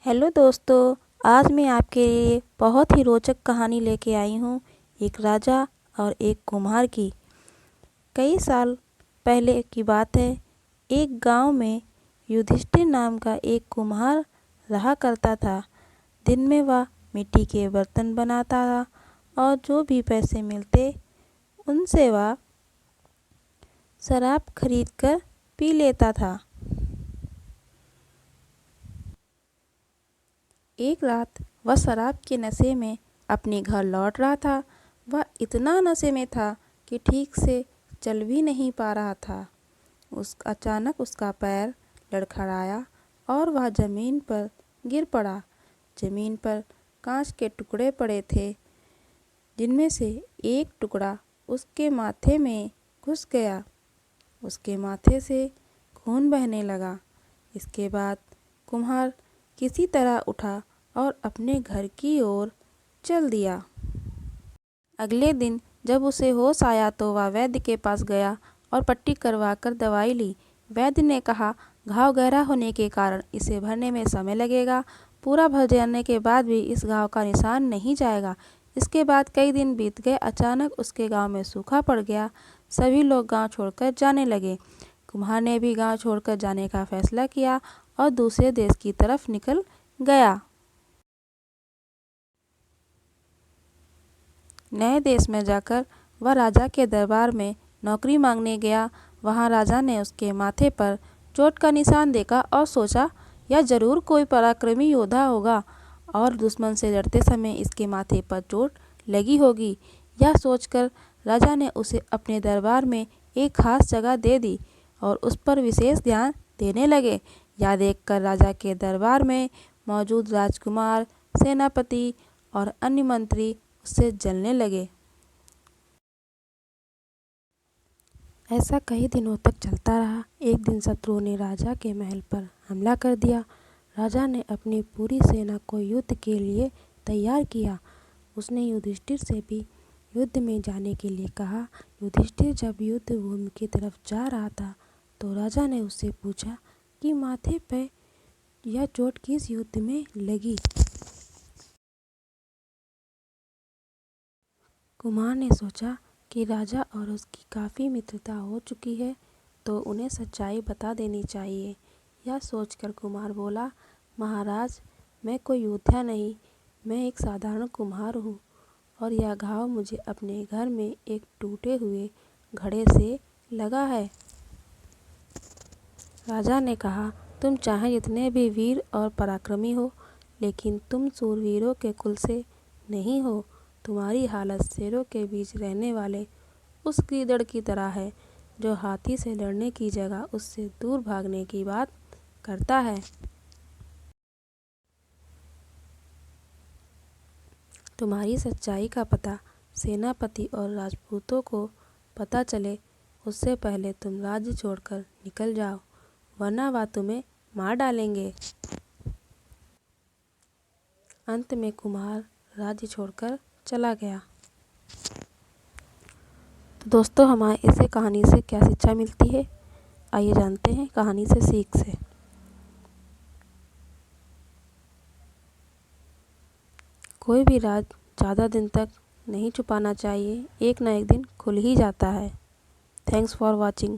Hello दोस्तों। आज मैं आपके लिए बहुत ही रोचक कहानी लेके आई हूँ। एक राजा और एक कुम्हार की। कई साल पहले की बात है। एक गांव में युधिष्ठिर नाम का एक कुम्हार रहा करता था। दिन में वह मिट्टी के बर्तन बनाता था और जो भी पैसे मिलते उनसे वह शराब खरीद कर पी लेता था। एक रात वह शराब के नशे में अपने घर लौट रहा था। वह इतना नशे में था कि ठीक से चल भी नहीं पा रहा था। अचानक उसका पैर लड़खड़ाया और वह जमीन पर गिर पड़ा। जमीन पर कांच के टुकड़े पड़े थे, जिनमें से एक टुकड़ा उसके माथे में घुस गया। उसके माथे से खून बहने लगा। इसके बाद कुम्हार किसी तरह उठा और अपने घर की ओर चल दिया। अगले दिन जब उसे होश आया तो वह वैद्य के पास गया और पट्टी करवा कर दवाई ली। वैद्य ने कहा, घाव गहरा होने के कारण इसे भरने में समय लगेगा। पूरा भर जाने के बाद भी इस घाव का निशान नहीं जाएगा। इसके बाद कई दिन बीत गए। अचानक उसके गांव में सूखा पड़ गया। सभी लोग गांव छोड़कर जाने लगे। कुम्हार ने भी गांव छोड़कर जाने का फैसला किया और दूसरे देश की तरफ निकल गया। नए देश में जाकर वह राजा के दरबार में नौकरी मांगने गया। वहां राजा ने उसके माथे पर चोट का निशान देखा और सोचा, यह जरूर कोई पराक्रमी योद्धा होगा और दुश्मन से लड़ते समय इसके माथे पर चोट लगी होगी। यह सोचकर राजा ने उसे अपने दरबार में एक खास जगह दे दी और उस पर विशेष ध्यान देने लगे। यह देखकर राजा के दरबार में मौजूद राजकुमार, सेनापति और अन्य मंत्री उससे जलने लगे। ऐसा कई दिनों तक चलता रहा। एक दिन शत्रुओं ने राजा के महल पर हमला कर दिया। राजा ने अपनी पूरी सेना को युद्ध के लिए तैयार किया। उसने युधिष्ठिर से भी युद्ध में जाने के लिए कहा। युधिष्ठिर जब युद्ध भूमि की तरफ जा रहा था तो राजा ने उससे पूछा कि माथे पे यह चोट किस युद्ध में लगी। कुम्हार ने सोचा कि राजा और उसकी काफ़ी मित्रता हो चुकी है तो उन्हें सच्चाई बता देनी चाहिए। यह सोचकर कुम्हार बोला, महाराज, मैं कोई योद्धा नहीं, मैं एक साधारण कुम्हार हूँ और यह घाव मुझे अपने घर में एक टूटे हुए घड़े से लगा है। राजा ने कहा, तुम चाहे जितने भी वीर और पराक्रमी हो, लेकिन तुम सूरवीरों के कुल से नहीं हो। तुम्हारी हालत शेरों के बीच रहने वाले उस गीदड़ की तरह है जो हाथी से लड़ने की जगह उससे दूर भागने की बात करता है। तुम्हारी सच्चाई का पता सेनापति और राजपूतों को पता चले उससे पहले तुम राज्य छोड़कर निकल जाओ, वरना वह तुम्हें मार डालेंगे। अंत में कुम्हार राज्य छोड़कर चला गया। तो दोस्तों, हमारे इसे कहानी से क्या शिक्षा मिलती है, आइए जानते हैं कहानी से सीख से। कोई भी राज ज़्यादा दिन तक नहीं छुपाना चाहिए, एक ना एक दिन खुल ही जाता है। Thanks for watching.